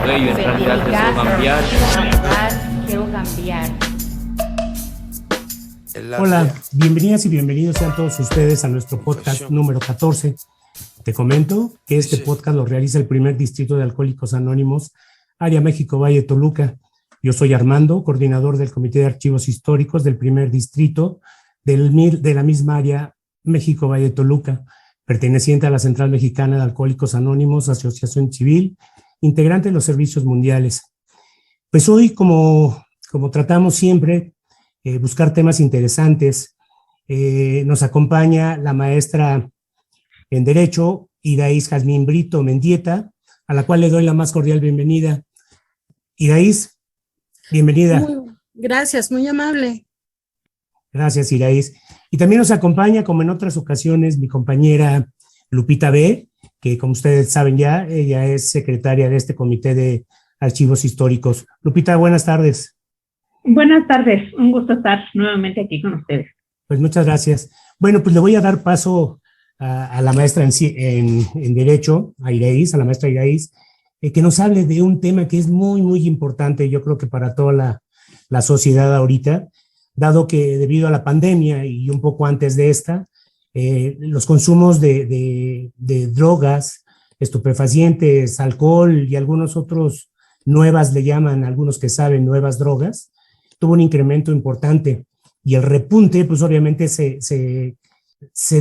Güey, en realidad deseo cambiar. Quiero cambiar. Hola, bienvenidas y bienvenidos sean todos ustedes a nuestro podcast número 14. Te comento que este podcast lo realiza el primer distrito de Alcohólicos Anónimos, Área México Valle Toluca. Yo soy Armando, coordinador del Comité de Archivos Históricos del primer distrito de la misma área México Valle Toluca, perteneciente a la Central Mexicana de Alcohólicos Anónimos, asociación civil, integrante de los servicios mundiales. Pues hoy, como tratamos siempre, buscar temas interesantes, nos acompaña la maestra en Derecho, Iraíz Jazmín Brito Mendieta, a la cual le doy la más cordial bienvenida. Iraíz, bienvenida. Gracias, muy amable. Gracias, Iraíz. Y también nos acompaña, como en otras ocasiones, mi compañera Lupita B., que como ustedes saben ya, ella es secretaria de este Comité de Archivos Históricos. Lupita, buenas tardes. Buenas tardes, un gusto estar nuevamente aquí con ustedes. Pues muchas gracias. Bueno, pues le voy a dar paso a la maestra en Derecho, a Iraíz, a la maestra Iraíz, que nos hable de un tema que es muy, muy importante, yo creo que para toda la sociedad ahorita, dado que debido a la pandemia y un poco antes de esta, los consumos de drogas, estupefacientes, alcohol y algunos otros nuevas, le llaman algunos que saben, nuevas drogas, tuvo un incremento importante y el repunte, pues obviamente se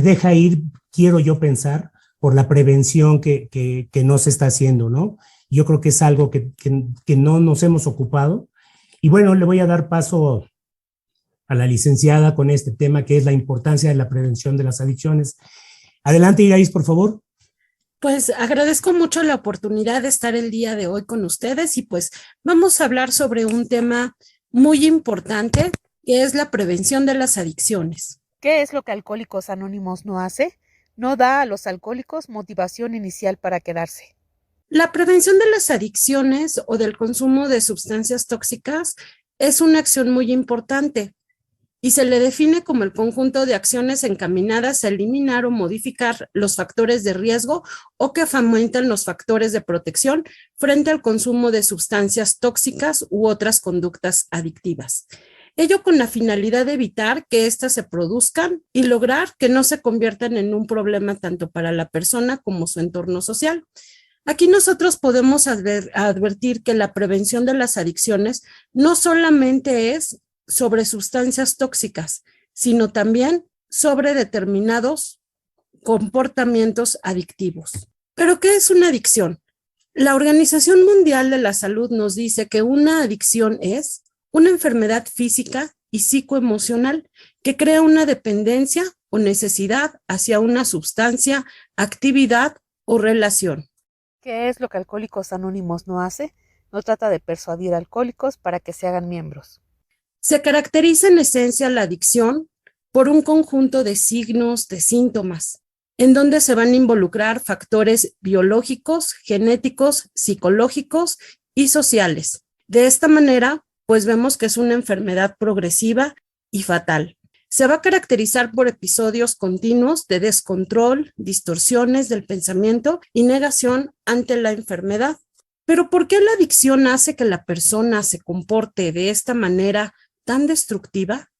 deja ir, quiero yo pensar, por la prevención que no se está haciendo, ¿no? Yo creo que es algo que no nos hemos ocupado. Y bueno, le voy a dar paso a la licenciada con este tema, que es la importancia de la prevención de las adicciones. Adelante, Iraíz, por favor. Pues agradezco mucho la oportunidad de estar el día de hoy con ustedes y pues vamos a hablar sobre un tema muy importante, que es la prevención de las adicciones. ¿Qué es lo que Alcohólicos Anónimos no hace? No da a los alcohólicos motivación inicial para quedarse. La prevención de las adicciones o del consumo de sustancias tóxicas es una acción muy importante y se le define como el conjunto de acciones encaminadas a eliminar o modificar los factores de riesgo o que fomentan los factores de protección frente al consumo de sustancias tóxicas u otras conductas adictivas. Ello con la finalidad de evitar que éstas se produzcan y lograr que no se conviertan en un problema tanto para la persona como su entorno social. Aquí nosotros podemos advertir que la prevención de las adicciones no solamente es sobre sustancias tóxicas, sino también sobre determinados comportamientos adictivos. ¿Pero qué es una adicción? La Organización Mundial de la Salud nos dice que una adicción es una enfermedad física y psicoemocional que crea una dependencia o necesidad hacia una sustancia, actividad o relación. ¿Qué es lo que Alcohólicos Anónimos no hace? No trata de persuadir a alcohólicos para que se hagan miembros. Se caracteriza en esencia la adicción por un conjunto de signos, de síntomas, en donde se van a involucrar factores biológicos, genéticos, psicológicos y sociales. De esta manera, pues vemos que es una enfermedad progresiva y fatal. Se va a caracterizar por episodios continuos de descontrol, distorsiones del pensamiento y negación ante la enfermedad. Pero ¿por qué la adicción hace que la persona se comporte de esta manera tan destructiva?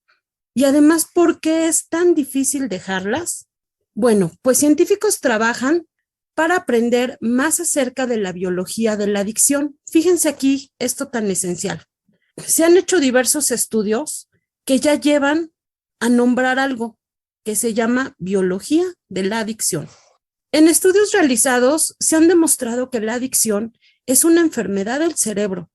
Y además, ¿por qué es tan difícil dejarlas? Bueno, pues científicos trabajan para aprender más acerca de la biología de la adicción. Fíjense aquí esto tan esencial. Se han hecho diversos estudios que ya llevan a nombrar algo que se llama biología de la adicción. En estudios realizados se han demostrado que la adicción es una enfermedad del cerebro.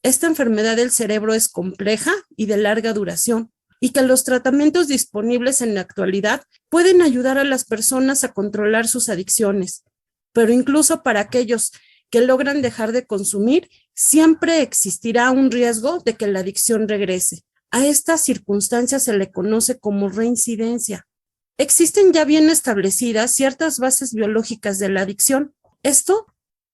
Esta enfermedad del cerebro es compleja y de larga duración y que los tratamientos disponibles en la actualidad pueden ayudar a las personas a controlar sus adicciones, pero incluso para aquellos que logran dejar de consumir, siempre existirá un riesgo de que la adicción regrese. A esta circunstancia se le conoce como reincidencia. Existen ya bien establecidas ciertas bases biológicas de la adicción. Esto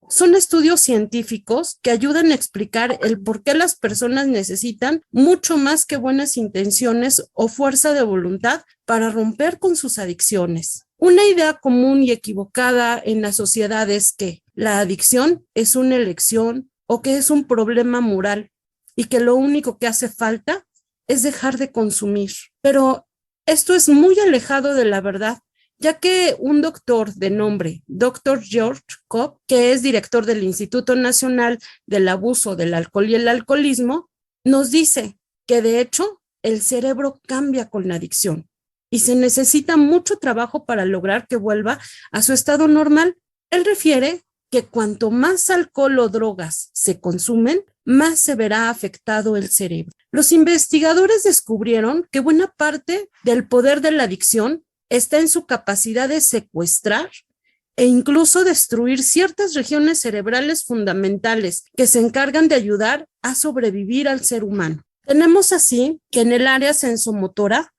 son estudios científicos que ayudan a explicar el por qué las personas necesitan mucho más que buenas intenciones o fuerza de voluntad para romper con sus adicciones. Una idea común y equivocada en la sociedad es que la adicción es una elección, o que es un problema moral y que lo único que hace falta es dejar de consumir. Pero esto es muy alejado de la verdad, ya que un doctor de nombre Dr. George Cobb, que es director del Instituto Nacional del Abuso del Alcohol y el Alcoholismo, nos dice que de hecho el cerebro cambia con la adicción y se necesita mucho trabajo para lograr que vuelva a su estado normal. Él refiere que cuanto más alcohol o drogas se consumen, más se verá afectado el cerebro. Los investigadores descubrieron que buena parte del poder de la adicción está en su capacidad de secuestrar e incluso destruir ciertas regiones cerebrales fundamentales que se encargan de ayudar a sobrevivir al ser humano. Tenemos así que en el área sensomotora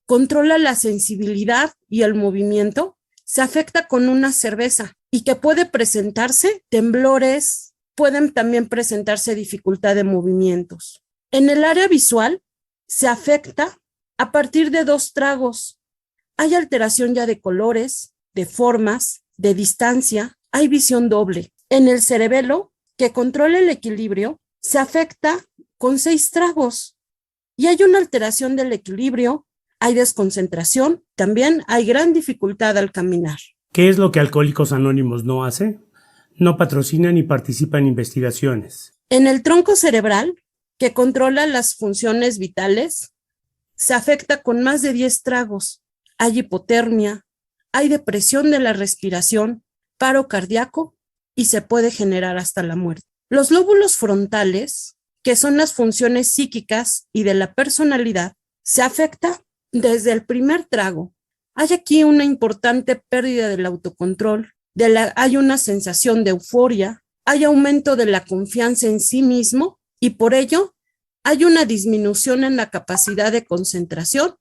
controla la sensibilidad y el movimiento, se afecta con una cerveza y que puede presentarse temblores, pueden también presentarse dificultad de movimientos. En el área visual se afecta a partir de 2 tragos. Hay alteración ya de colores, de formas, de distancia, hay visión doble. En el cerebelo, que controla el equilibrio, se afecta con 6 tragos y hay una alteración del equilibrio, hay desconcentración, también hay gran dificultad al caminar. ¿Qué es lo que Alcohólicos Anónimos no hace? No patrocina ni participa en investigaciones. En el tronco cerebral, que controla las funciones vitales, se afecta con más de 10 tragos. Hay hipotermia, hay depresión de la respiración, paro cardíaco y se puede generar hasta la muerte. Los lóbulos frontales, que son las funciones psíquicas y de la personalidad, se afecta desde el primer trago. Hay aquí una importante pérdida del autocontrol, hay una sensación de euforia, hay aumento de la confianza en sí mismo y por ello hay una disminución en la capacidad de concentración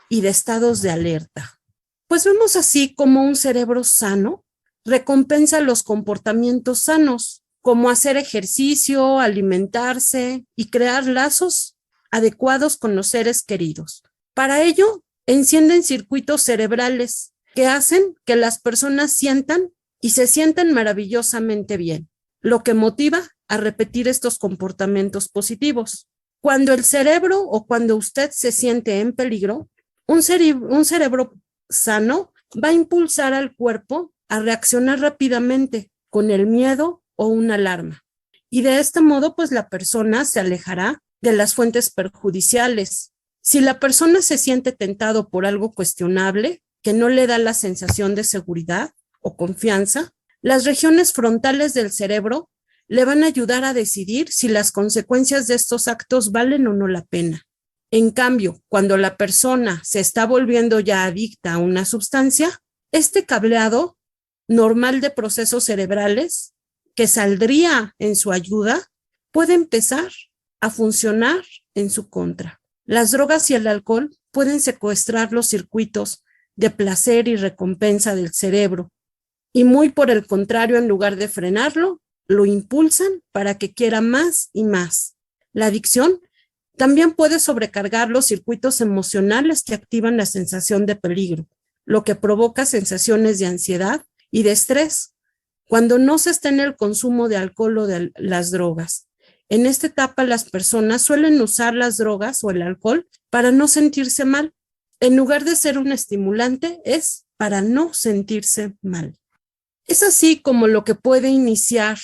y de estados de alerta. Pues vemos así como un cerebro sano recompensa los comportamientos sanos, como hacer ejercicio, alimentarse y crear lazos adecuados con los seres queridos. Para ello, encienden circuitos cerebrales que hacen que las personas sientan y se sientan maravillosamente bien, lo que motiva a repetir estos comportamientos positivos. Cuando el cerebro o cuando usted se siente en peligro, un cerebro sano va a impulsar al cuerpo a reaccionar rápidamente con el miedo o una alarma. Y de este modo, pues la persona se alejará de las fuentes perjudiciales. Si la persona se siente tentado por algo cuestionable, que no le da la sensación de seguridad o confianza, las regiones frontales del cerebro le van a ayudar a decidir si las consecuencias de estos actos valen o no la pena. En cambio, cuando la persona se está volviendo ya adicta a una sustancia, este cableado normal de procesos cerebrales que saldría en su ayuda puede empezar a funcionar en su contra. Las drogas y el alcohol pueden secuestrar los circuitos de placer y recompensa del cerebro y muy por el contrario, en lugar de frenarlo, lo impulsan para que quiera más y más. La adicción también puede sobrecargar los circuitos emocionales que activan la sensación de peligro, lo que provoca sensaciones de ansiedad y de estrés cuando no se está en el consumo de alcohol o de las drogas. En esta etapa las personas suelen usar las drogas o el alcohol para no sentirse mal. En lugar de ser un estimulante, es para no sentirse mal. Es así como lo que puede iniciar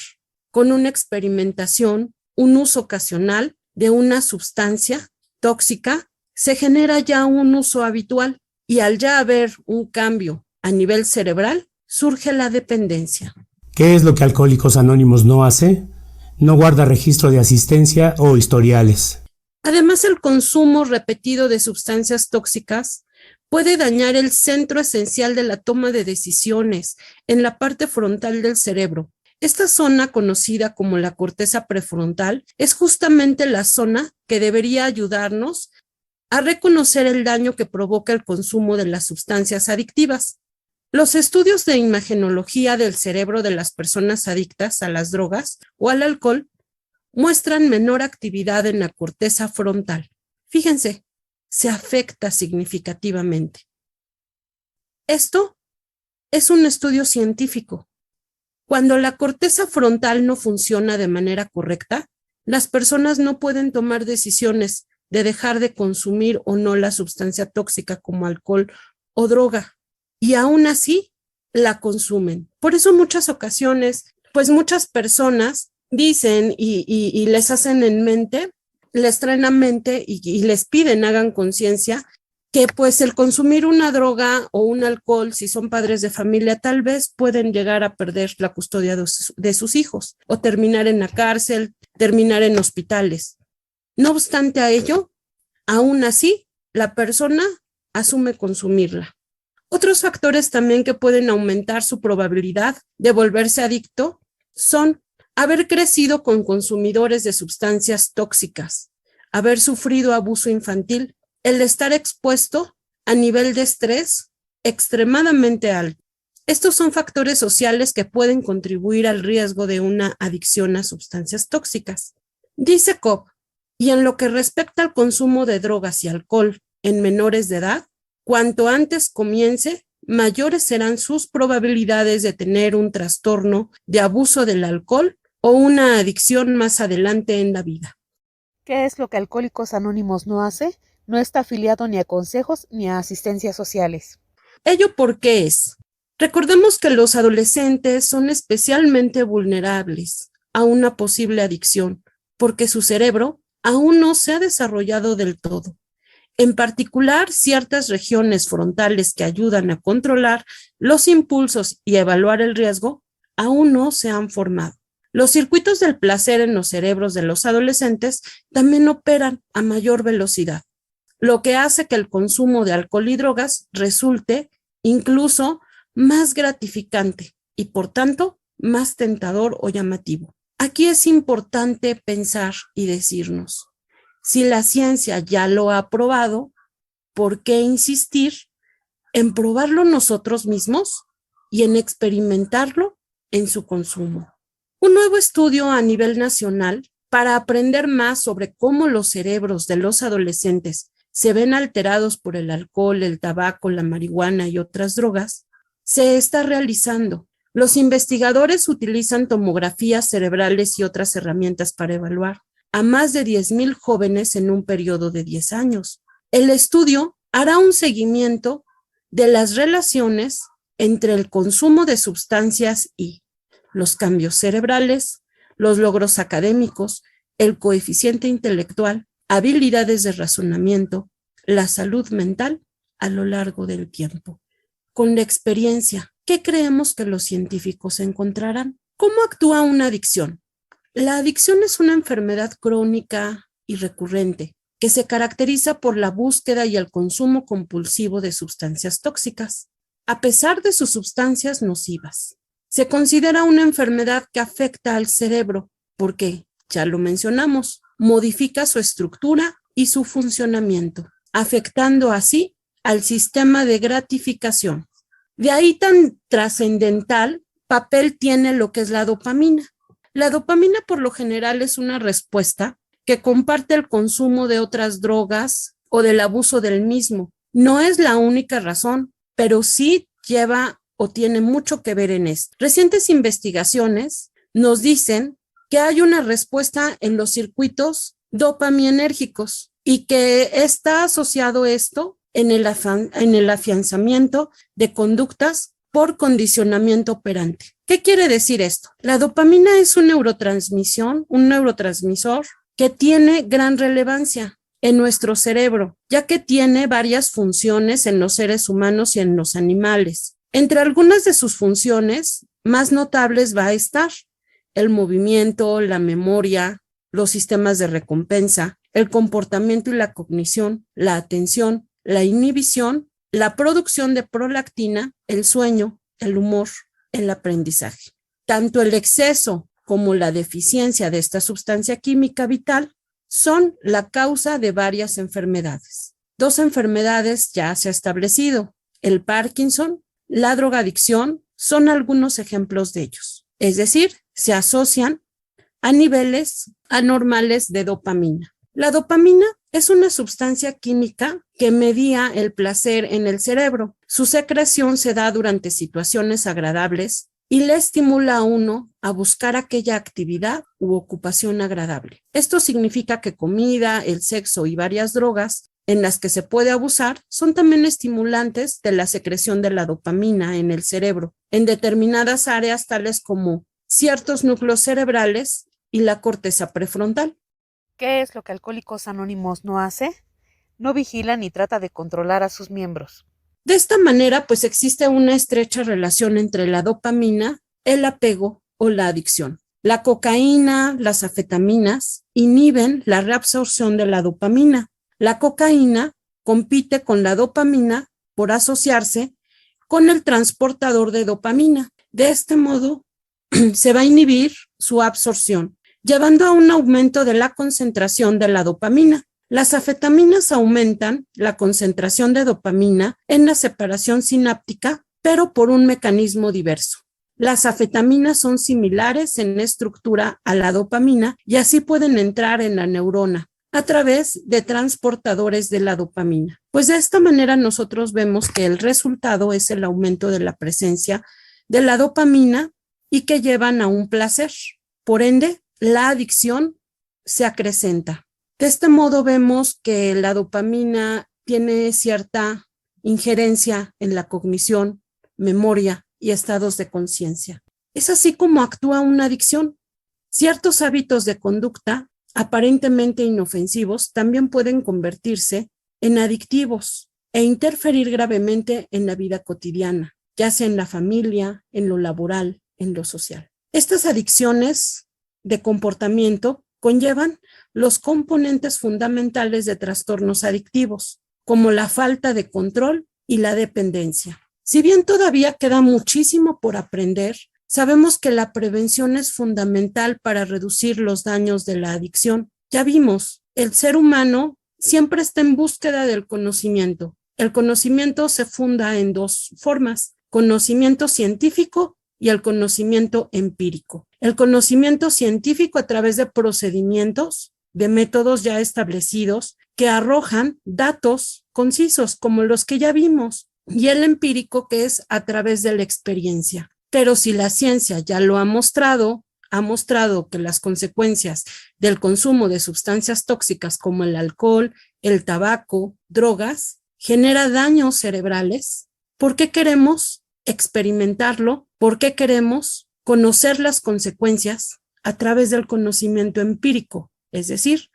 con una experimentación, un uso ocasional de una sustancia tóxica, se genera ya un uso habitual y al ya haber un cambio a nivel cerebral, surge la dependencia. ¿Qué es lo que Alcohólicos Anónimos no hace? No guarda registro de asistencia o historiales. Además, el consumo repetido de sustancias tóxicas puede dañar el centro esencial de la toma de decisiones en la parte frontal del cerebro. Esta zona, conocida como la corteza prefrontal, es justamente la zona que debería ayudarnos a reconocer el daño que provoca el consumo de las sustancias adictivas. Los estudios de imagenología del cerebro de las personas adictas a las drogas o al alcohol muestran menor actividad en la corteza frontal. Fíjense, se afecta significativamente. Esto es un estudio científico Cuando la corteza frontal no funciona de manera correcta, las personas no pueden tomar decisiones de dejar de consumir o no la sustancia tóxica como alcohol o droga, y aún así la consumen. Por eso muchas ocasiones, pues muchas personas dicen y les hacen en mente, les traen a mente y les piden, hagan conciencia, que pues el consumir una droga o un alcohol, si son padres de familia, tal vez pueden llegar a perder la custodia de sus hijos o terminar en la cárcel, terminar en hospitales. No obstante a ello, aún así, la persona asume consumirla. Otros factores también que pueden aumentar su probabilidad de volverse adicto son haber crecido con consumidores de sustancias tóxicas, haber sufrido abuso infantil, el estar expuesto a nivel de estrés extremadamente alto. Estos son factores sociales que pueden contribuir al riesgo de una adicción a sustancias tóxicas. Dice Cobb, y en lo que respecta al consumo de drogas y alcohol en menores de edad, cuanto antes comience, mayores serán sus probabilidades de tener un trastorno de abuso del alcohol o una adicción más adelante en la vida. ¿Qué es lo que Alcohólicos Anónimos no hace? No está afiliado ni a consejos ni a asistencias sociales. ¿Ello por qué es? Recordemos que los adolescentes son especialmente vulnerables a una posible adicción porque su cerebro aún no se ha desarrollado del todo. En particular, ciertas regiones frontales que ayudan a controlar los impulsos y evaluar el riesgo aún no se han formado. Los circuitos del placer en los cerebros de los adolescentes también operan a mayor velocidad, lo que hace que el consumo de alcohol y drogas resulte incluso más gratificante y, por tanto, más tentador o llamativo. Aquí es importante pensar y decirnos, si la ciencia ya lo ha probado, ¿por qué insistir en probarlo nosotros mismos y en experimentarlo en su consumo? Un nuevo estudio a nivel nacional para aprender más sobre cómo los cerebros de los adolescentes se ven alterados por el alcohol, el tabaco, la marihuana y otras drogas, se está realizando. Los investigadores utilizan tomografías cerebrales y otras herramientas para evaluar a más de 10,000 jóvenes en un periodo de 10 años. El estudio hará un seguimiento de las relaciones entre el consumo de sustancias y los cambios cerebrales, los logros académicos, el coeficiente intelectual, habilidades de razonamiento, la salud mental a lo largo del tiempo. Con la experiencia, ¿qué creemos que los científicos encontrarán? ¿Cómo actúa una adicción? La adicción es una enfermedad crónica y recurrente que se caracteriza por la búsqueda y el consumo compulsivo de sustancias tóxicas, a pesar de sus sustancias nocivas. Se considera una enfermedad que afecta al cerebro porque, ya lo mencionamos, modifica su estructura y su funcionamiento, afectando así al sistema de gratificación. De ahí tan trascendental papel tiene lo que es la dopamina. La dopamina por lo general es una respuesta que comparte el consumo de otras drogas o del abuso del mismo. No es la única razón, pero sí lleva o tiene mucho que ver en esto. Recientes investigaciones nos dicen que hay una respuesta en los circuitos dopaminérgicos y que está asociado esto en el afianzamiento de conductas por condicionamiento operante. ¿Qué quiere decir esto? La dopamina es un neurotransmisor que tiene gran relevancia en nuestro cerebro, ya que tiene varias funciones en los seres humanos y en los animales. Entre algunas de sus funciones más notables va a estar el movimiento, la memoria, los sistemas de recompensa, el comportamiento y la cognición, la atención, la inhibición, la producción de prolactina, el sueño, el humor, el aprendizaje. Tanto el exceso como la deficiencia de esta sustancia química vital son la causa de varias enfermedades. 2 enfermedades ya se ha establecido, el Parkinson, la drogadicción, son algunos ejemplos de ellos. Es decir, se asocian a niveles anormales de dopamina. La dopamina es una sustancia química que medía el placer en el cerebro. Su secreción se da durante situaciones agradables y le estimula a uno a buscar aquella actividad u ocupación agradable. Esto significa que comida, el sexo y varias drogas en las que se puede abusar son también estimulantes de la secreción de la dopamina en el cerebro, en determinadas áreas tales como ciertos núcleos cerebrales y la corteza prefrontal. ¿Qué es lo que Alcohólicos Anónimos no hace? No vigila ni trata de controlar a sus miembros. De esta manera, pues existe una estrecha relación entre la dopamina, el apego o la adicción. La cocaína, las anfetaminas inhiben la reabsorción de la dopamina. La cocaína compite con la dopamina por asociarse con el transportador de dopamina. De este modo, se va a inhibir su absorción, llevando a un aumento de la concentración de la dopamina. Las anfetaminas aumentan la concentración de dopamina en la separación sináptica, pero por un mecanismo diverso. Las anfetaminas son similares en estructura a la dopamina y así pueden entrar en la neurona a través de transportadores de la dopamina. Pues de esta manera nosotros vemos que el resultado es el aumento de la presencia de la dopamina y que llevan a un placer. Por ende, la adicción se acrecenta. De este modo vemos que la dopamina tiene cierta injerencia en la cognición, memoria y estados de conciencia. Es así como actúa una adicción. Ciertos hábitos de conducta aparentemente inofensivos también pueden convertirse en adictivos e interferir gravemente en la vida cotidiana, ya sea en la familia, en lo laboral, en lo social. Estas adicciones de comportamiento conllevan los componentes fundamentales de trastornos adictivos, como la falta de control y la dependencia. Si bien todavía queda muchísimo por aprender, sabemos que la prevención es fundamental para reducir los daños de la adicción. Ya vimos, el ser humano siempre está en búsqueda del conocimiento. El conocimiento se funda en dos formas: conocimiento científico y el conocimiento empírico. El conocimiento científico a través de procedimientos, de métodos ya establecidos que arrojan datos concisos como los que ya vimos, y el empírico, que es a través de la experiencia. Pero si la ciencia ya lo ha mostrado que las consecuencias del consumo de sustancias tóxicas como el alcohol, el tabaco, drogas, genera daños cerebrales, ¿por qué queremos experimentarlo? ¿Por qué queremos conocer las consecuencias a través del conocimiento empírico? Es decir,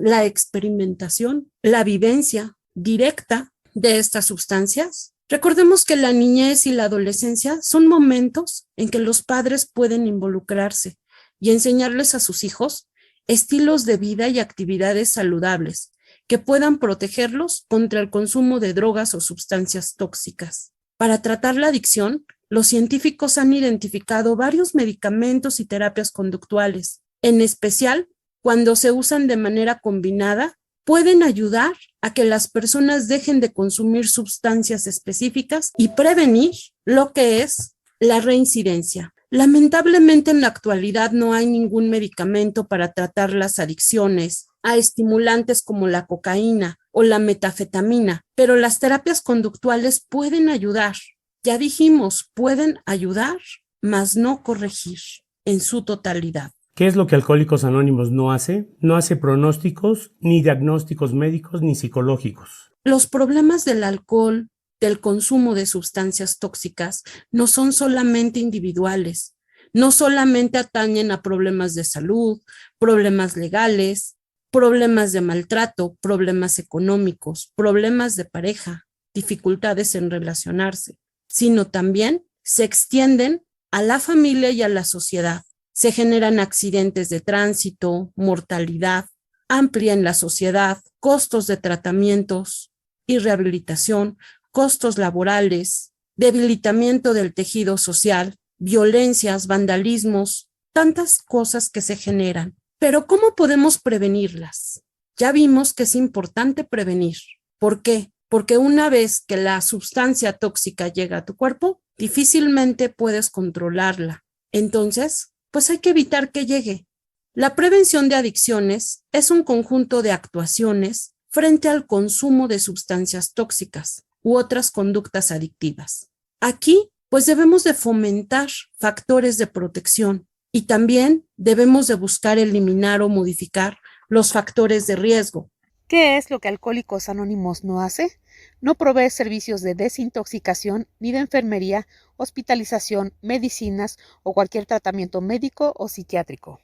la experimentación, la vivencia directa de estas sustancias. Recordemos que la niñez y la adolescencia son momentos en que los padres pueden involucrarse y enseñarles a sus hijos estilos de vida y actividades saludables que puedan protegerlos contra el consumo de drogas o sustancias tóxicas. Para tratar la adicción, los científicos han identificado varios medicamentos y terapias conductuales, en especial cuando se usan de manera combinada, pueden ayudar a que las personas dejen de consumir sustancias específicas y prevenir lo que es la reincidencia. Lamentablemente en la actualidad no hay ningún medicamento para tratar las adicciones a estimulantes como la cocaína o la metanfetamina, pero las terapias conductuales pueden ayudar. Ya dijimos, pueden ayudar, mas no corregir en su totalidad. ¿Qué es lo que Alcohólicos Anónimos no hace? No hace pronósticos, ni diagnósticos médicos, ni psicológicos. Los problemas del alcohol, del consumo de sustancias tóxicas, no son solamente individuales, no solamente atañen a problemas de salud, problemas legales, problemas de maltrato, problemas económicos, problemas de pareja, dificultades en relacionarse, sino también se extienden a la familia y a la sociedad. Se generan accidentes de tránsito, mortalidad amplia en la sociedad, costos de tratamientos y rehabilitación, costos laborales, debilitamiento del tejido social, violencias, vandalismos, tantas cosas que se generan. Pero ¿cómo podemos prevenirlas? Ya vimos que es importante prevenir. ¿Por qué? Porque una vez que la sustancia tóxica llega a tu cuerpo, difícilmente puedes controlarla. Entonces, pues hay que evitar que llegue. La prevención de adicciones es un conjunto de actuaciones frente al consumo de sustancias tóxicas u otras conductas adictivas. Aquí pues debemos de fomentar factores de protección y también debemos de buscar eliminar o modificar los factores de riesgo. ¿Qué es lo que Alcohólicos Anónimos no hace? No provee servicios de desintoxicación ni de enfermería, hospitalización, medicinas o cualquier tratamiento médico o psiquiátrico.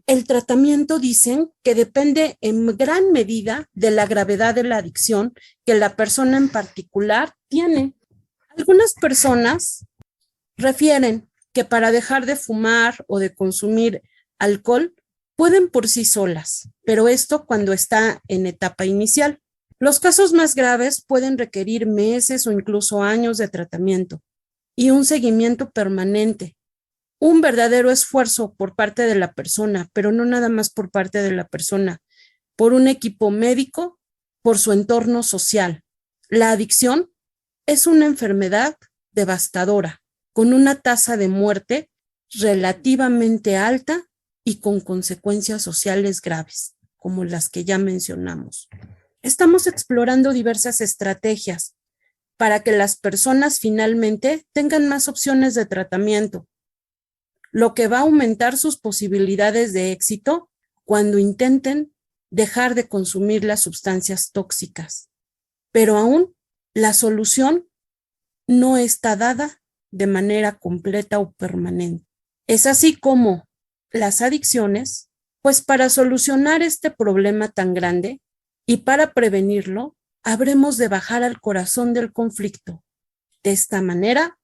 El tratamiento dicen que depende en gran medida de la gravedad de la adicción que la persona en particular tiene. Algunas personas refieren que para dejar de fumar o de consumir alcohol pueden por sí solas, pero esto cuando está en etapa inicial. Los casos más graves pueden requerir meses o incluso años de tratamiento y un seguimiento permanente. Un verdadero esfuerzo por parte de la persona, pero no nada más por parte de la persona, por un equipo médico, por su entorno social. La adicción es una enfermedad devastadora, con una tasa de muerte relativamente alta y con consecuencias sociales graves, como las que ya mencionamos. Estamos explorando diversas estrategias para que las personas finalmente tengan más opciones de tratamiento, lo que va a aumentar sus posibilidades de éxito cuando intenten dejar de consumir las sustancias tóxicas. Pero aún la solución no está dada de manera completa o permanente. Es así como las adicciones, pues para solucionar este problema tan grande y para prevenirlo, habremos de bajar al corazón del conflicto. De esta manera,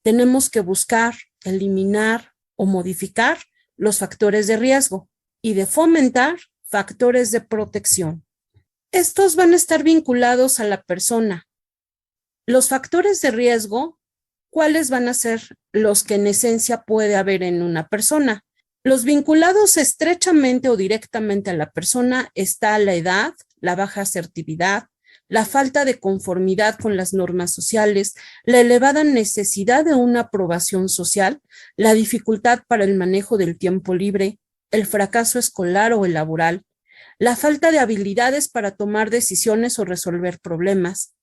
tenemos que buscar, eliminar o modificar los factores de riesgo y de fomentar factores de protección. Estos van a estar vinculados a la persona. Los factores de riesgo, ¿cuáles van a ser los que en esencia puede haber en una persona? Los vinculados estrechamente o directamente a la persona está la edad, la baja asertividad, la falta de conformidad con las normas sociales, la elevada necesidad de una aprobación social, la dificultad para el manejo del tiempo libre, el fracaso escolar o el laboral, la falta de habilidades para tomar decisiones o resolver problemas,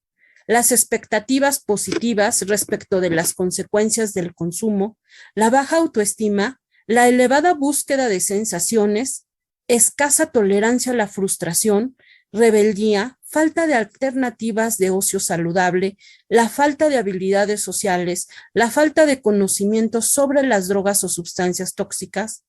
las expectativas positivas respecto de las consecuencias del consumo, la baja autoestima, la elevada búsqueda de sensaciones, escasa tolerancia a la frustración, rebeldía, falta de alternativas de ocio saludable, la falta de habilidades sociales, la falta de conocimientos sobre las drogas o sustancias tóxicas,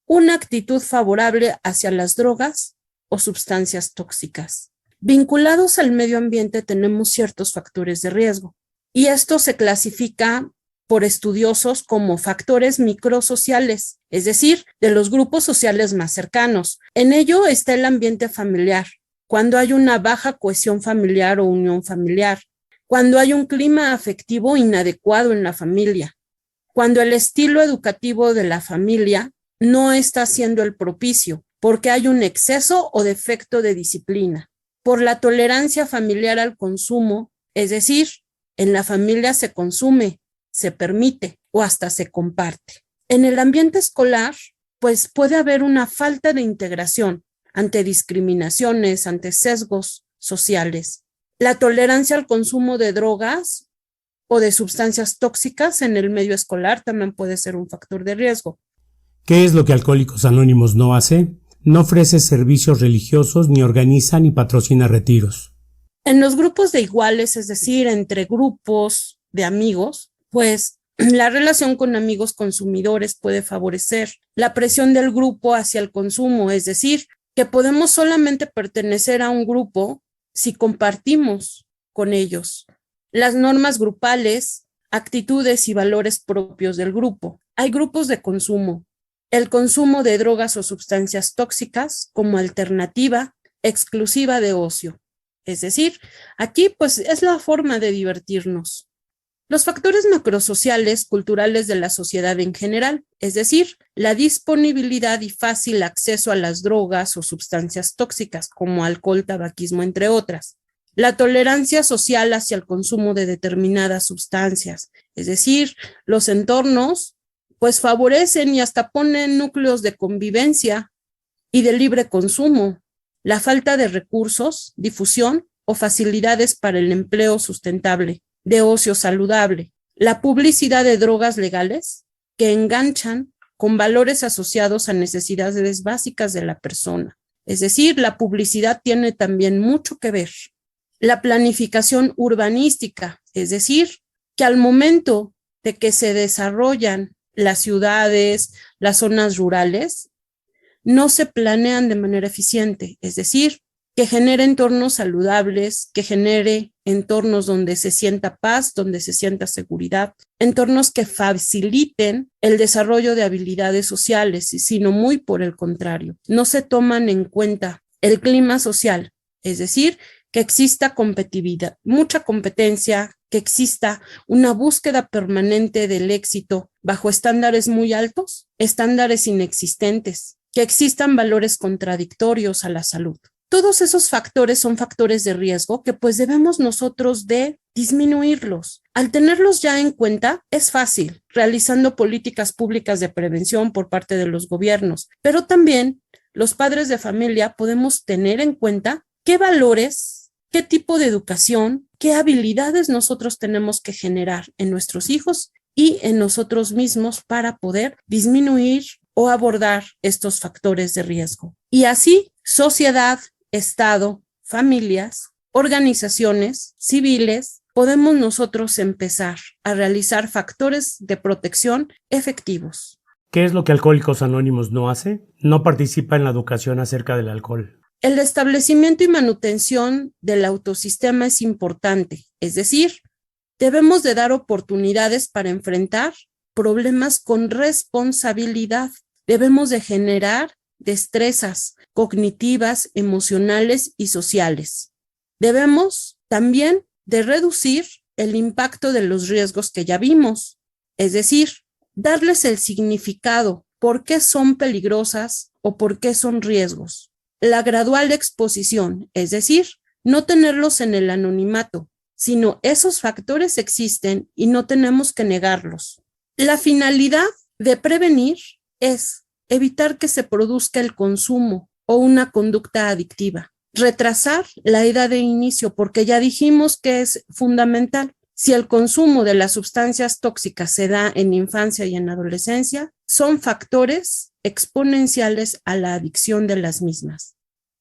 una actitud favorable hacia las drogas o sustancias tóxicas. Vinculados al medio ambiente tenemos ciertos factores de riesgo y esto se clasifica por estudiosos como factores microsociales, es decir, de los grupos sociales más cercanos. En ello está el ambiente familiar, cuando hay una baja cohesión familiar o unión familiar, cuando hay un clima afectivo inadecuado en la familia, cuando el estilo educativo de la familia no está siendo el propicio, porque hay un exceso o defecto de disciplina, por la tolerancia familiar al consumo, es decir, en la familia se consume, se permite o hasta se comparte. En el ambiente escolar, pues puede haber una falta de integración ante discriminaciones, ante sesgos sociales. La tolerancia al consumo de drogas o de sustancias tóxicas en el medio escolar también puede ser un factor de riesgo. ¿Qué es lo que Alcohólicos Anónimos no hace? No ofrece servicios religiosos, ni organiza ni patrocina retiros. En los grupos de iguales, es decir, entre grupos de amigos, pues la relación con amigos consumidores puede favorecer la presión del grupo hacia el consumo, es decir, que podemos solamente pertenecer a un grupo si compartimos con ellos las normas grupales, actitudes y valores propios del grupo. Hay grupos de consumo. El consumo de drogas o sustancias tóxicas como alternativa exclusiva de ocio. Es decir, aquí pues es la forma de divertirnos. Los factores macrosociales culturales de la sociedad en general, es decir, la disponibilidad y fácil acceso a las drogas o sustancias tóxicas como alcohol, tabaquismo, entre otras. La tolerancia social hacia el consumo de determinadas sustancias, es decir, los entornos pues favorecen y hasta ponen núcleos de convivencia y de libre consumo. La falta de recursos, difusión o facilidades para el empleo sustentable, de ocio saludable, la publicidad de drogas legales que enganchan con valores asociados a necesidades básicas de la persona. Es decir, la publicidad tiene también mucho que ver. La planificación urbanística, es decir, que al momento de que se desarrollan las ciudades, las zonas rurales, no se planean de manera eficiente, es decir, que genere entornos saludables, que genere entornos donde se sienta paz, donde se sienta seguridad, entornos que faciliten el desarrollo de habilidades sociales, sino muy por el contrario. No se toman en cuenta el clima social, es decir, que exista competitividad, mucha competencia, que exista una búsqueda permanente del éxito bajo estándares muy altos, estándares inexistentes, que existan valores contradictorios a la salud. Todos esos factores son factores de riesgo que pues debemos nosotros de disminuirlos. Al tenerlos ya en cuenta, es fácil, realizando políticas públicas de prevención por parte de los gobiernos, pero también los padres de familia podemos tener en cuenta qué valores, qué tipo de educación, qué habilidades nosotros tenemos que generar en nuestros hijos y en nosotros mismos para poder disminuir o abordar estos factores de riesgo. Y así, sociedad, Estado, familias, organizaciones civiles, podemos nosotros empezar a realizar factores de protección efectivos. ¿Qué es lo que Alcohólicos Anónimos no hace? No participa en la educación acerca del alcohol. El establecimiento y manutención del autosistema es importante, es decir, debemos de dar oportunidades para enfrentar problemas con responsabilidad. Debemos de generar destrezas cognitivas, emocionales y sociales. Debemos también de reducir el impacto de los riesgos que ya vimos, es decir, darles el significado, por qué son peligrosas o por qué son riesgos. La gradual exposición, es decir, no tenerlos en el anonimato, sino esos factores existen y no tenemos que negarlos. La finalidad de prevenir es evitar que se produzca el consumo o una conducta adictiva. Retrasar la edad de inicio, porque ya dijimos que es fundamental. Si el consumo de las sustancias tóxicas se da en infancia y en adolescencia, son factores exponenciales a la adicción de las mismas.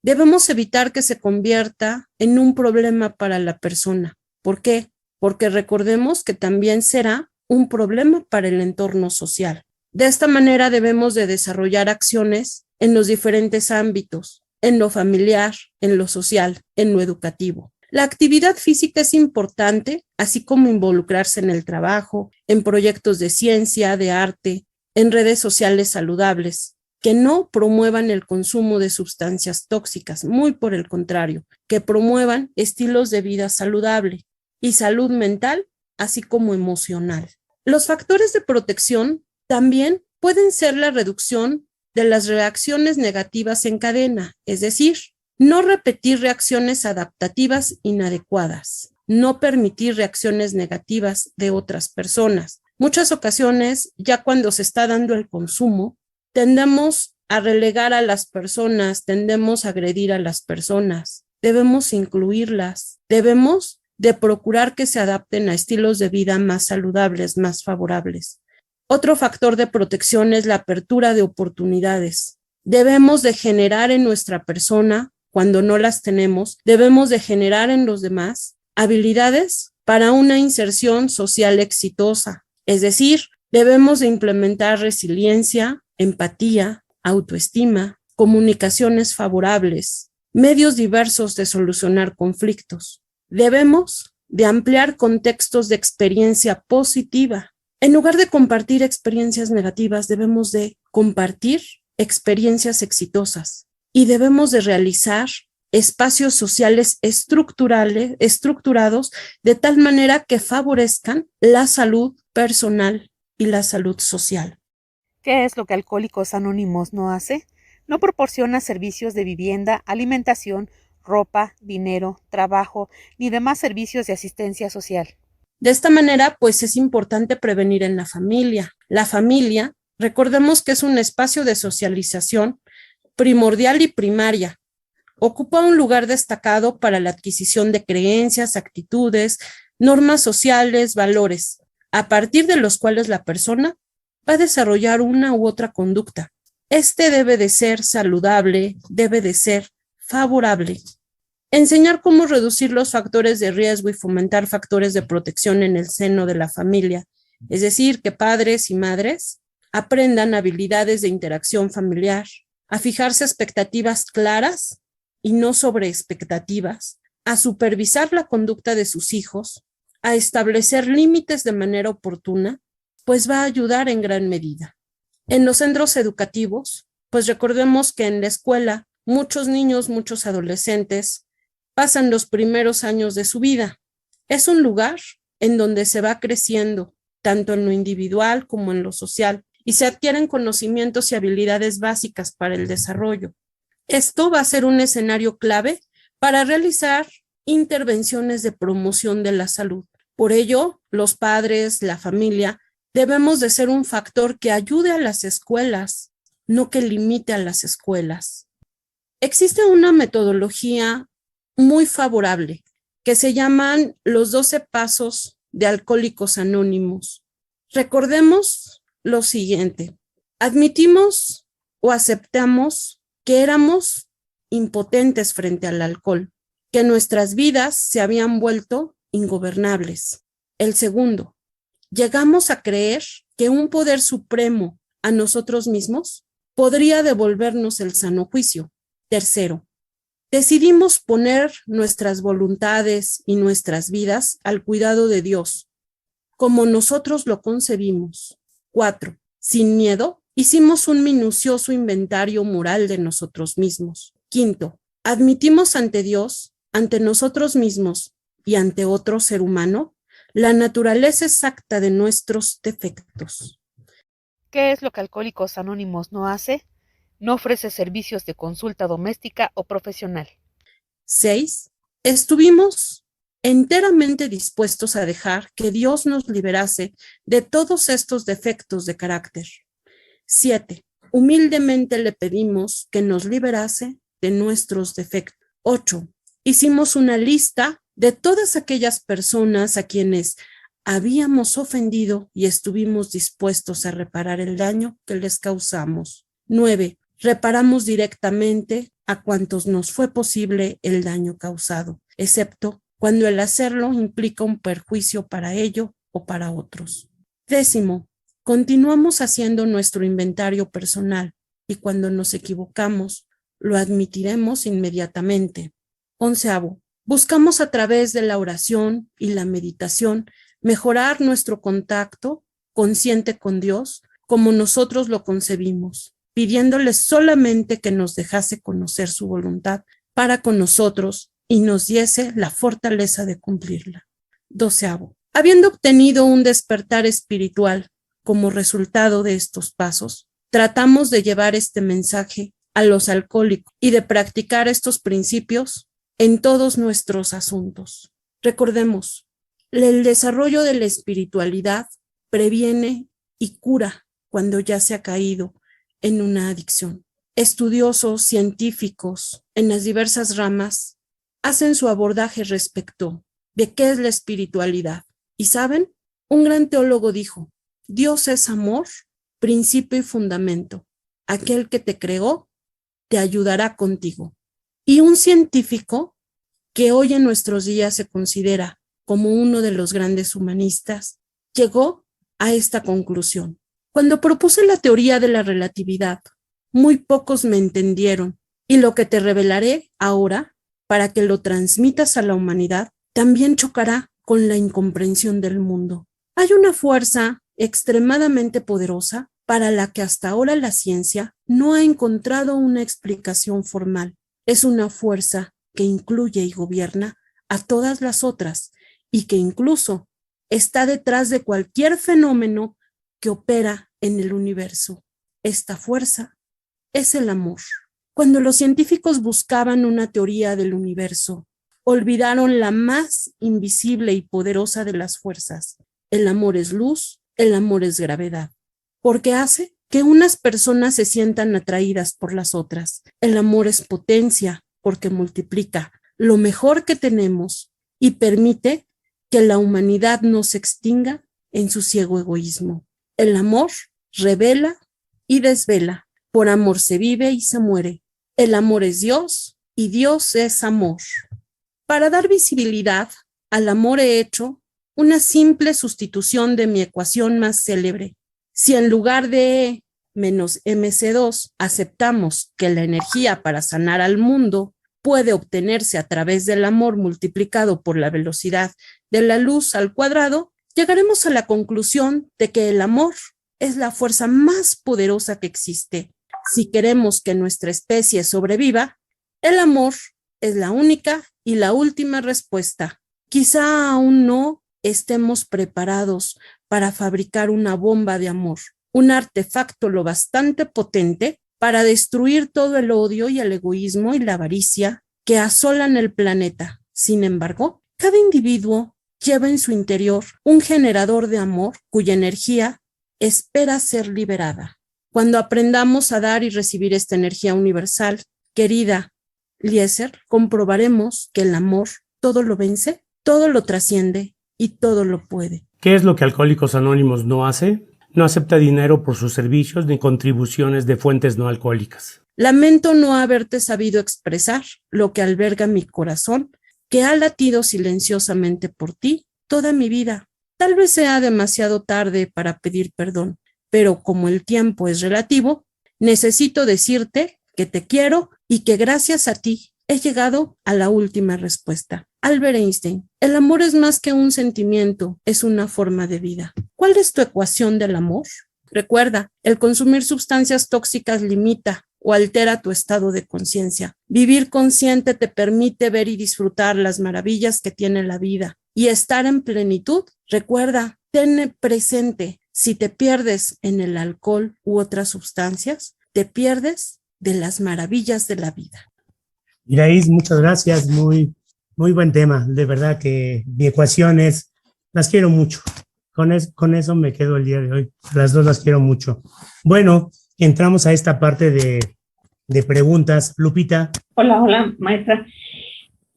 Debemos evitar que se convierta en un problema para la persona. ¿Por qué? Porque recordemos que también será un problema para el entorno social. De esta manera debemos de desarrollar acciones en los diferentes ámbitos, en lo familiar, en lo social, en lo educativo. La actividad física es importante, así como involucrarse en el trabajo, en proyectos de ciencia, de arte, en redes sociales saludables, que no promuevan el consumo de sustancias tóxicas, muy por el contrario, que promuevan estilos de vida saludable y salud mental, así como emocional. Los factores de protección también pueden ser la reducción de las reacciones negativas en cadena, es decir, no repetir reacciones adaptativas inadecuadas, no permitir reacciones negativas de otras personas. Muchas ocasiones, ya cuando se está dando el consumo, tendemos a relegar a las personas, tendemos a agredir a las personas. Debemos incluirlas, debemos de procurar que se adapten a estilos de vida más saludables, más favorables. Otro factor de protección es la apertura de oportunidades. Debemos de generar en nuestra persona, cuando no las tenemos, debemos de generar en los demás habilidades para una inserción social exitosa. Es decir, debemos de implementar resiliencia, empatía, autoestima, comunicaciones favorables, medios diversos de solucionar conflictos. Debemos de ampliar contextos de experiencia positiva. En lugar de compartir experiencias negativas, debemos de compartir experiencias exitosas y debemos de realizar espacios sociales estructurados de tal manera que favorezcan la salud personal y la salud social. ¿Qué es lo que Alcohólicos Anónimos no hace? No proporciona servicios de vivienda, alimentación, ropa, dinero, trabajo, ni demás servicios de asistencia social. De esta manera, pues es importante prevenir en la familia. La familia, recordemos que es un espacio de socialización primordial y primaria. Ocupa un lugar destacado para la adquisición de creencias, actitudes, normas sociales, valores. a partir de los cuales la persona va a desarrollar una u otra conducta. Este debe de ser saludable, debe de ser favorable. Enseñar cómo reducir los factores de riesgo y fomentar factores de protección en el seno de la familia. Es decir, que padres y madres aprendan habilidades de interacción familiar, a fijarse expectativas claras y no sobre expectativas, a supervisar la conducta de sus hijos, a establecer límites de manera oportuna, pues va a ayudar en gran medida. En los centros educativos, pues recordemos que en la escuela muchos niños, muchos adolescentes pasan los primeros años de su vida. Es un lugar en donde se va creciendo, tanto en lo individual como en lo social, y se adquieren conocimientos y habilidades básicas para el desarrollo. Esto va a ser un escenario clave para realizar intervenciones de promoción de la salud. Por ello, los padres, la familia, debemos de ser un factor que ayude a las escuelas, no que limite a las escuelas. Existe una metodología muy favorable que se llaman los 12 pasos de Alcohólicos Anónimos. Recordemos lo siguiente: admitimos o aceptamos que éramos impotentes frente al alcohol, que nuestras vidas se habían vuelto ingobernables. El segundo, llegamos a creer que un poder supremo a nosotros mismos podría devolvernos el sano juicio. Tercero, decidimos poner nuestras voluntades y nuestras vidas al cuidado de Dios, como nosotros lo concebimos. 4, sin miedo, hicimos un minucioso inventario moral de nosotros mismos. 5, admitimos ante Dios, ante nosotros mismos y ante otro ser humano, la naturaleza exacta de nuestros defectos. ¿Qué es lo que Alcohólicos Anónimos no hace? No ofrece servicios de consulta doméstica o profesional. 6. Estuvimos enteramente dispuestos a dejar que Dios nos liberase de todos estos defectos de carácter. 7. Humildemente le pedimos que nos liberase de nuestros defectos. 8. Hicimos una lista de todas aquellas personas a quienes habíamos ofendido y estuvimos dispuestos a reparar el daño que les causamos. 9. Reparamos directamente a cuantos nos fue posible el daño causado, excepto cuando el hacerlo implica un perjuicio para ello o para otros. 10. Continuamos haciendo nuestro inventario personal y cuando nos equivocamos, lo admitiremos inmediatamente. 11. Buscamos a través de la oración y la meditación mejorar nuestro contacto consciente con Dios como nosotros lo concebimos, pidiéndole solamente que nos dejase conocer su voluntad para con nosotros y nos diese la fortaleza de cumplirla. 12. Habiendo obtenido un despertar espiritual como resultado de estos pasos, tratamos de llevar este mensaje a los alcohólicos y de practicar estos principios en todos nuestros asuntos. Recordemos, el desarrollo de la espiritualidad previene y cura cuando ya se ha caído en una adicción. Estudiosos, científicos en las diversas ramas hacen su abordaje respecto de qué es la espiritualidad. Y saben, un gran teólogo dijo: Dios es amor, principio y fundamento. Aquel que te creó te ayudará contigo. Y un científico que hoy en nuestros días se considera como uno de los grandes humanistas, llegó a esta conclusión. Cuando propuse la teoría de la relatividad, muy pocos me entendieron, y lo que te revelaré ahora, para que lo transmitas a la humanidad, también chocará con la incomprensión del mundo. Hay una fuerza extremadamente poderosa para la que hasta ahora la ciencia no ha encontrado una explicación formal. Es una fuerza que incluye y gobierna a todas las otras y que incluso está detrás de cualquier fenómeno que opera en el universo. Esta fuerza es el amor. Cuando los científicos buscaban una teoría del universo, olvidaron la más invisible y poderosa de las fuerzas. El amor es luz, el amor es gravedad, porque hace que unas personas se sientan atraídas por las otras. El amor es potencia, porque multiplica lo mejor que tenemos y permite que la humanidad no se extinga en su ciego egoísmo. El amor revela y desvela. Por amor se vive y se muere. El amor es Dios y Dios es amor. Para dar visibilidad al amor he hecho una simple sustitución de mi ecuación más célebre. Si en lugar de E menos mc2 aceptamos que la energía para sanar al mundo puede obtenerse a través del amor multiplicado por la velocidad de la luz al cuadrado, llegaremos a la conclusión de que el amor es la fuerza más poderosa que existe. Si queremos que nuestra especie sobreviva, el amor es la única y la última respuesta. Quizá aún no estemos preparados para fabricar una bomba de amor, un artefacto lo bastante potente para destruir todo el odio y el egoísmo y la avaricia que asolan el planeta. Sin embargo, cada individuo lleva en su interior un generador de amor cuya energía espera ser liberada. Cuando aprendamos a dar y recibir esta energía universal, querida Eliezer, comprobaremos que el amor todo lo vence, todo lo trasciende y todo lo puede. ¿Qué es lo que Alcohólicos Anónimos no hace? No acepta dinero por sus servicios ni contribuciones de fuentes no alcohólicas. Lamento no haberte sabido expresar lo que alberga mi corazón, que ha latido silenciosamente por ti toda mi vida. Tal vez sea demasiado tarde para pedir perdón, pero como el tiempo es relativo, necesito decirte que te quiero y que gracias a ti he llegado a la última respuesta. Albert Einstein, el amor es más que un sentimiento, es una forma de vida. ¿Cuál es tu ecuación del amor? Recuerda, el consumir sustancias tóxicas limita o altera tu estado de conciencia. Vivir consciente te permite ver y disfrutar las maravillas que tiene la vida y estar en plenitud. Recuerda, ten presente, si te pierdes en el alcohol u otras sustancias, te pierdes de las maravillas de la vida. Iraíz, muchas gracias, muy buen tema, de verdad que mi ecuación es, las quiero mucho, con eso me quedo el día de hoy, las dos las quiero mucho. Bueno, entramos a esta parte de preguntas. Lupita. Hola, maestra.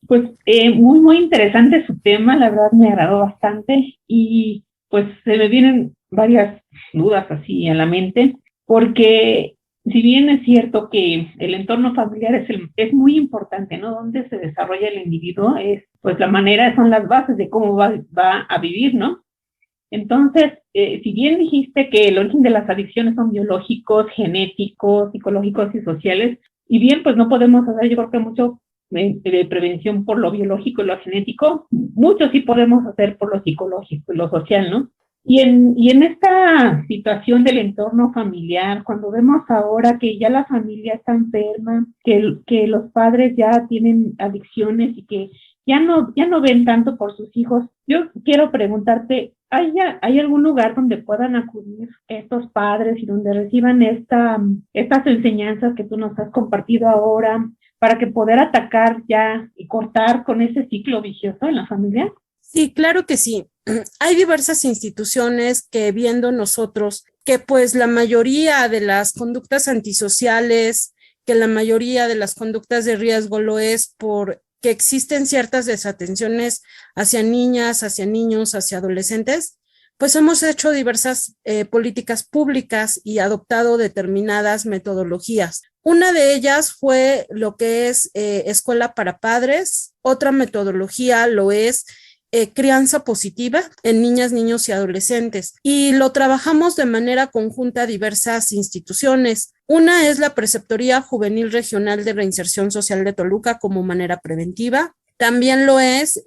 Pues muy interesante su tema, la verdad me agradó bastante y pues se me vienen varias dudas así a la mente, porque si bien es cierto que el entorno familiar es muy importante, ¿no? Donde se desarrolla el individuo, pues la manera, son las bases de cómo va a vivir, ¿no? Entonces, si bien dijiste que el origen de las adicciones son biológicos, genéticos, psicológicos y sociales, y bien, pues no podemos hacer, yo creo que mucho de prevención por lo biológico y lo genético, mucho sí podemos hacer por lo psicológico y lo social, ¿no? Y en esta situación del entorno familiar, cuando vemos ahora que ya la familia está enferma, que los padres ya tienen adicciones y que ya no ven tanto por sus hijos, yo quiero preguntarte, ¿hay algún lugar donde puedan acudir estos padres y donde reciban estas enseñanzas que tú nos has compartido ahora para que poder atacar ya y cortar con ese ciclo vicioso en la familia? Sí, claro que sí. Hay diversas instituciones que viendo nosotros que pues la mayoría de las conductas antisociales, que la mayoría de las conductas de riesgo lo es por que existen ciertas desatenciones hacia niñas, hacia niños, hacia adolescentes, pues hemos hecho diversas políticas públicas y adoptado determinadas metodologías. Una de ellas fue lo que es escuela para padres, otra metodología lo es crianza positiva en niñas, niños y adolescentes, y lo trabajamos de manera conjunta a diversas instituciones. Una es la Preceptoría Juvenil Regional de Reinserción Social de Toluca como manera preventiva. También lo es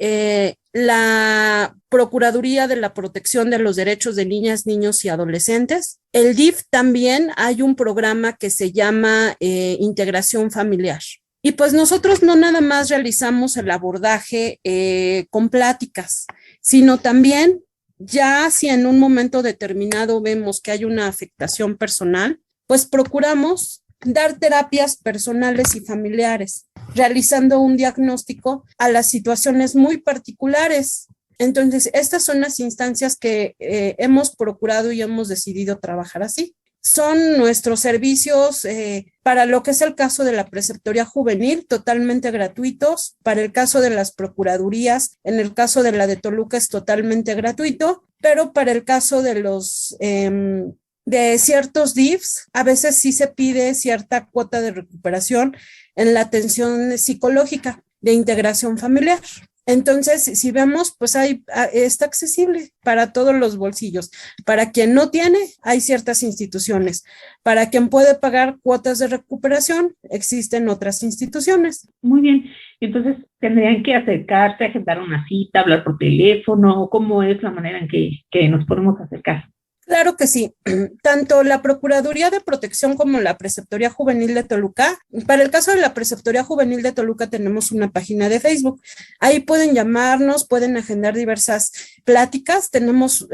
la Procuraduría de la Protección de los Derechos de Niñas, Niños y Adolescentes. El DIF también hay un programa que se llama Integración Familiar. Y pues nosotros no nada más realizamos el abordaje con pláticas, sino también ya si en un momento determinado vemos que hay una afectación personal, pues procuramos dar terapias personales y familiares, realizando un diagnóstico a las situaciones muy particulares. Entonces, estas son las instancias que hemos procurado y hemos decidido trabajar así. Son nuestros servicios para lo que es el caso de la preceptoría juvenil, totalmente gratuitos. Para el caso de las procuradurías, en el caso de la de Toluca es totalmente gratuito. pero para el caso de los de ciertos DIFs, a veces sí se pide cierta cuota de recuperación en la atención psicológica de integración familiar. Entonces, si vemos, pues está accesible para todos los bolsillos. Para quien no tiene, hay ciertas instituciones. Para quien puede pagar cuotas de recuperación, existen otras instituciones. Muy bien. Entonces, ¿tendrían que acercarse, agendar una cita, hablar por teléfono? ¿Cómo es la manera en que nos podemos acercar? Claro que sí. Tanto la Procuraduría de Protección como la Preceptoría Juvenil de Toluca. Para el caso de la Preceptoría Juvenil de Toluca tenemos una página de Facebook. Ahí pueden llamarnos, pueden agendar diversas pláticas. Tenemos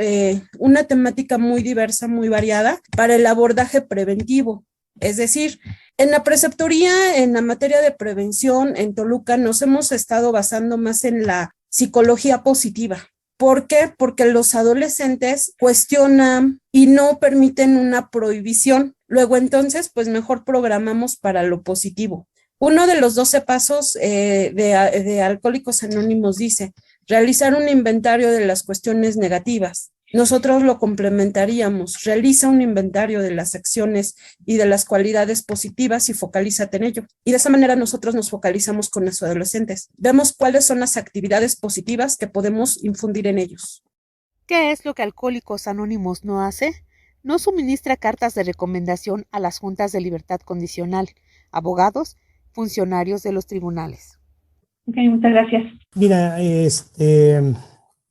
una temática muy diversa, muy variada para el abordaje preventivo. Es decir, en la preceptoría, en la materia de prevención en Toluca, nos hemos estado basando más en la psicología positiva. ¿Por qué? Porque los adolescentes cuestionan y no permiten una prohibición. Luego entonces, pues mejor programamos para lo positivo. Uno de los 12 pasos de Alcohólicos Anónimos dice, realizar un inventario de las cuestiones negativas. Nosotros lo complementaríamos, realiza un inventario de las acciones y de las cualidades positivas y focalízate en ello. Y de esa manera nosotros nos focalizamos con los adolescentes. Vemos cuáles son las actividades positivas que podemos infundir en ellos. ¿Qué es lo que Alcohólicos Anónimos no hace? No suministra cartas de recomendación a las juntas de libertad condicional, abogados, funcionarios de los tribunales. Ok, muchas gracias. Mira,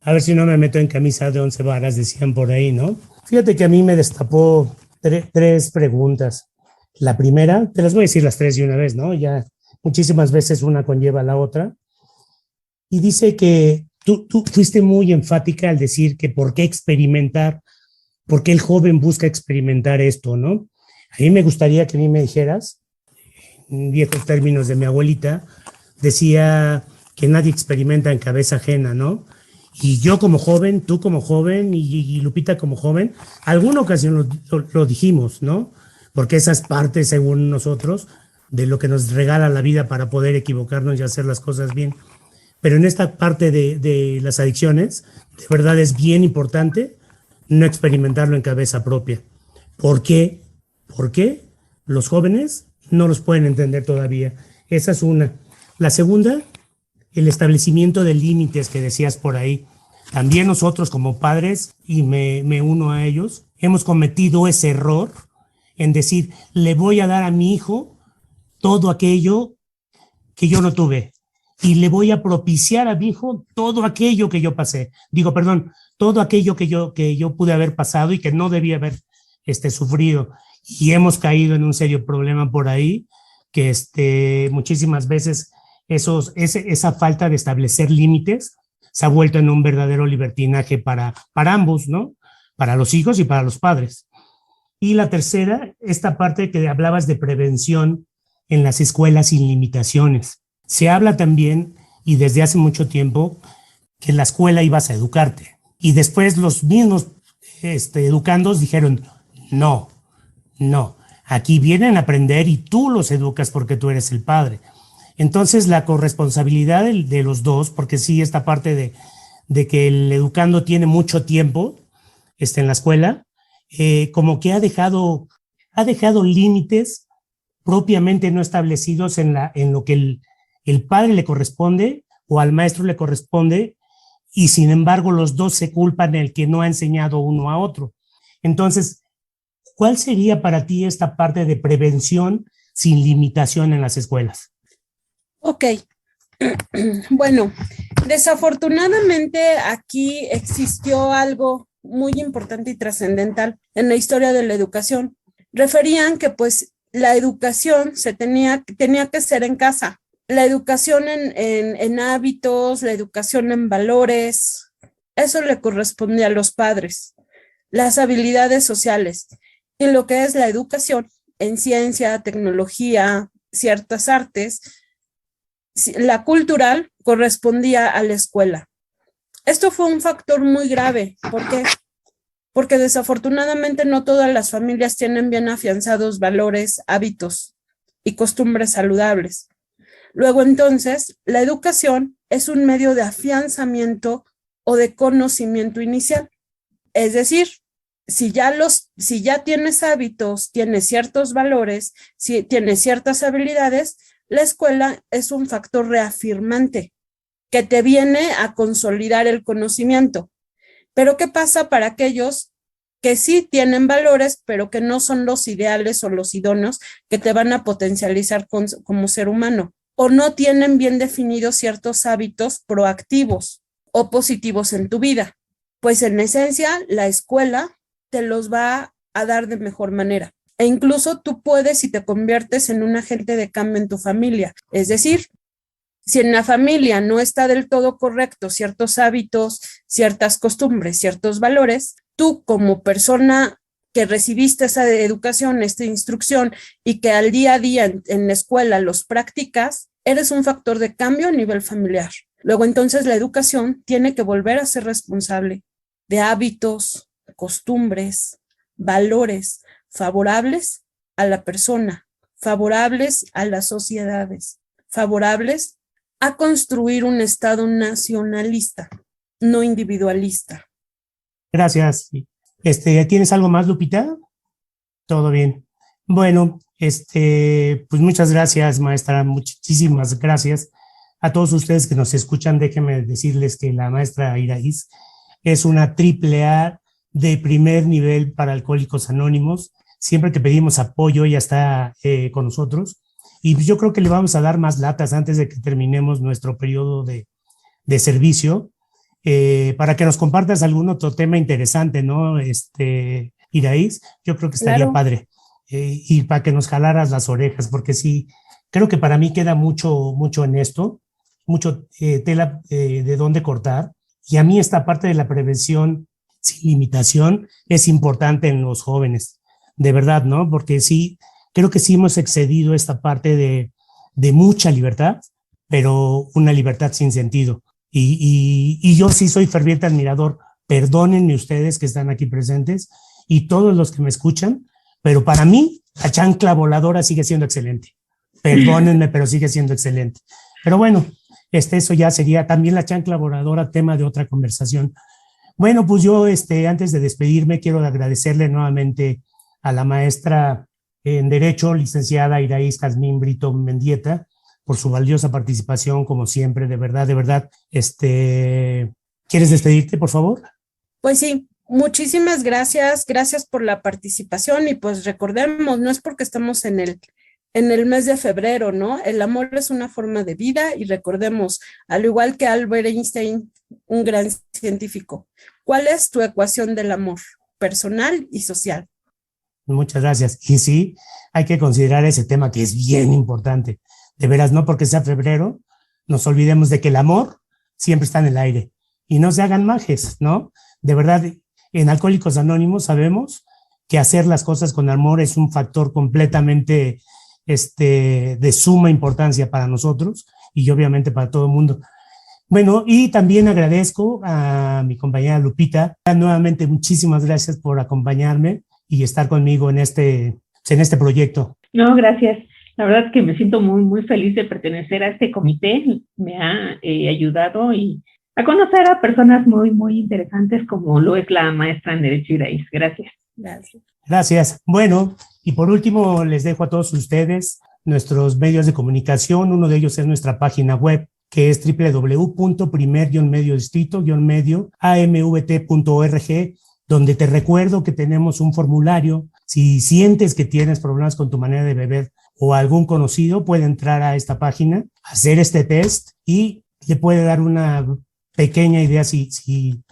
a ver si no me meto en camisa de 11 varas, decían por ahí, ¿no? Fíjate que a mí me destapó tres preguntas. La primera, te las voy a decir las tres de una vez, ¿no? Ya muchísimas veces una conlleva a la otra. Y dice que tú fuiste muy enfática al decir que por qué experimentar, por qué el joven busca experimentar esto, ¿no? A mí me gustaría que a mí me dijeras, en viejos términos de mi abuelita, decía que nadie experimenta en cabeza ajena, ¿no? Y yo como joven, tú como joven y Lupita como joven, alguna ocasión lo dijimos, ¿no? Porque esa es parte, según nosotros, de lo que nos regala la vida para poder equivocarnos y hacer las cosas bien. Pero en esta parte de las adicciones, de verdad es bien importante no experimentarlo en cabeza propia. ¿Por qué? ¿Por qué? Los jóvenes no los pueden entender todavía. Esa es una. La segunda, el establecimiento de límites que decías por ahí. También nosotros como padres, y me uno a ellos, hemos cometido ese error en decir, le voy a dar a mi hijo todo aquello que yo no tuve y le voy a propiciar a mi hijo todo aquello que yo pasé. Todo aquello que yo pude haber pasado y que no debía haber sufrido. Y hemos caído en un serio problema por ahí, que muchísimas veces esa falta de establecer límites se ha vuelto en un verdadero libertinaje para ambos, ¿no? Para los hijos y para los padres. Y la tercera, esta parte que hablabas de prevención en las escuelas sin limitaciones. Se habla también, y desde hace mucho tiempo, que en la escuela ibas a educarte. Y después los mismos educandos dijeron, no, aquí vienen a aprender y tú los educas porque tú eres el padre. Entonces la corresponsabilidad de los dos, porque sí, esta parte de que el educando tiene mucho tiempo en la escuela, como que ha dejado límites propiamente no establecidos en lo que el padre le corresponde o al maestro le corresponde, y sin embargo los dos se culpan el que no ha enseñado uno a otro. Entonces, ¿cuál sería para ti esta parte de prevención sin limitación en las escuelas? Ok, bueno, desafortunadamente aquí existió algo muy importante y trascendental en la historia de la educación. Referían que pues la educación tenía que ser en casa. La educación en hábitos, la educación en valores, eso le corresponde a los padres. Las habilidades sociales y lo que es la educación en ciencia, tecnología, ciertas artes, la cultural correspondía a la escuela. Esto fue un factor muy grave. ¿Por qué? Porque desafortunadamente no todas las familias tienen bien afianzados valores, hábitos y costumbres saludables. Luego entonces, la educación es un medio de afianzamiento o de conocimiento inicial. Es decir, si ya tienes hábitos, tienes ciertos valores, si tienes ciertas habilidades, la escuela es un factor reafirmante que te viene a consolidar el conocimiento. Pero ¿qué pasa para aquellos que sí tienen valores, pero que no son los ideales o los idóneos que te van a potencializar como ser humano? O no tienen bien definidos ciertos hábitos proactivos o positivos en tu vida. Pues en esencia, la escuela te los va a dar de mejor manera. E incluso tú puedes y te conviertes en un agente de cambio en tu familia. Es decir, si en la familia no está del todo correcto ciertos hábitos, ciertas costumbres, ciertos valores, tú como persona que recibiste esa educación, esta instrucción y que al día a día en la escuela los practicas, eres un factor de cambio a nivel familiar. Luego entonces la educación tiene que volver a ser responsable de hábitos, costumbres, valores favorables a la persona, favorables a las sociedades, favorables a construir un Estado nacionalista, no individualista. Gracias. ¿Tienes algo más, Lupita? Todo bien. Bueno, pues muchas gracias, maestra, muchísimas gracias a todos ustedes que nos escuchan. Déjenme decirles que la maestra Iraíz es una AAA de primer nivel para Alcohólicos Anónimos. Siempre que pedimos apoyo, ella está con nosotros. Y yo creo que le vamos a dar más latas antes de que terminemos nuestro periodo de servicio, para que nos compartas algún otro tema interesante, ¿no? Iraíz, yo creo que estaría padre. Y para que nos jalaras las orejas, porque sí, creo que para mí queda mucho en esto, mucho tela de dónde cortar. Y a mí esta parte de la prevención sin limitación es importante en los jóvenes, de verdad, ¿no? Porque sí, creo que sí hemos excedido esta parte de mucha libertad, pero una libertad sin sentido. Y yo sí soy ferviente admirador, perdónenme ustedes que están aquí presentes y todos los que me escuchan, pero para mí la chancla voladora sigue siendo excelente. Perdónenme, pero sigue siendo excelente. Pero bueno, eso ya sería también la chancla voladora, tema de otra conversación. Bueno, pues yo antes de despedirme quiero agradecerle nuevamente a la maestra en Derecho, licenciada Iraíz Jazmín Brito Mendieta, por su valiosa participación, como siempre, de verdad, de verdad. ¿Quieres despedirte, por favor? Pues sí, muchísimas gracias por la participación y pues recordemos, no es porque estamos en el mes de febrero, ¿no? El amor es una forma de vida y recordemos, al igual que Albert Einstein, un gran científico, ¿cuál es tu ecuación del amor personal y social? Muchas gracias. Y sí, hay que considerar ese tema que es bien importante. De veras, no porque sea febrero, nos olvidemos de que el amor siempre está en el aire. Y no se hagan majes, ¿no? De verdad, en Alcohólicos Anónimos sabemos que hacer las cosas con amor es un factor completamente de suma importancia para nosotros y obviamente para todo el mundo. Bueno, y también agradezco a mi compañera Lupita. Nuevamente, muchísimas gracias por acompañarme y estar conmigo en este proyecto. No, gracias. La verdad es que me siento muy, muy feliz de pertenecer a este comité. Me ha ayudado y a conocer a personas muy, muy interesantes como lo es la maestra en Derecho Iraíz. Gracias. Gracias. Gracias. Bueno, y por último les dejo a todos ustedes nuestros medios de comunicación. Uno de ellos es nuestra página web, que es www.primer-distrito-amvt.org, donde te recuerdo que tenemos un formulario. Si sientes que tienes problemas con tu manera de beber o algún conocido, puede entrar a esta página, hacer este test y le puede dar una pequeña idea si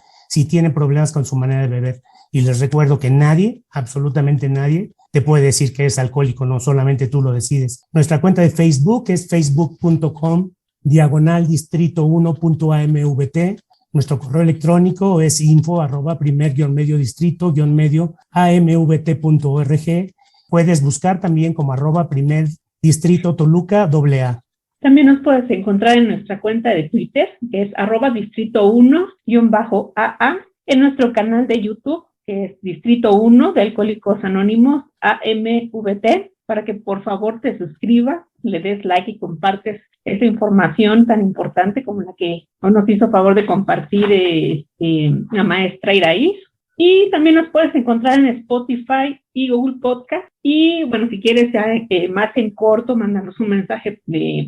tiene problemas con su manera de beber. Y les recuerdo que nadie, absolutamente nadie, te puede decir que es alcohólico, no solamente tú lo decides. Nuestra cuenta de Facebook es facebook.com/distrito1.amvt. Nuestro correo electrónico es info@primer-medio-distrito-amvt.org. Puedes buscar también como @primer-distrito-toluca AA. También nos puedes encontrar en nuestra cuenta de Twitter, que es @distrito1-AA, en nuestro canal de YouTube, que es Distrito 1 de Alcohólicos Anónimos AMVT, para que por favor te suscribas, le des like y compartes esa información tan importante como la que nos hizo favor de compartir la maestra Iraíz. Y también nos puedes encontrar en Spotify y Google Podcast. Y bueno, si quieres ya más en corto, mándanos un mensaje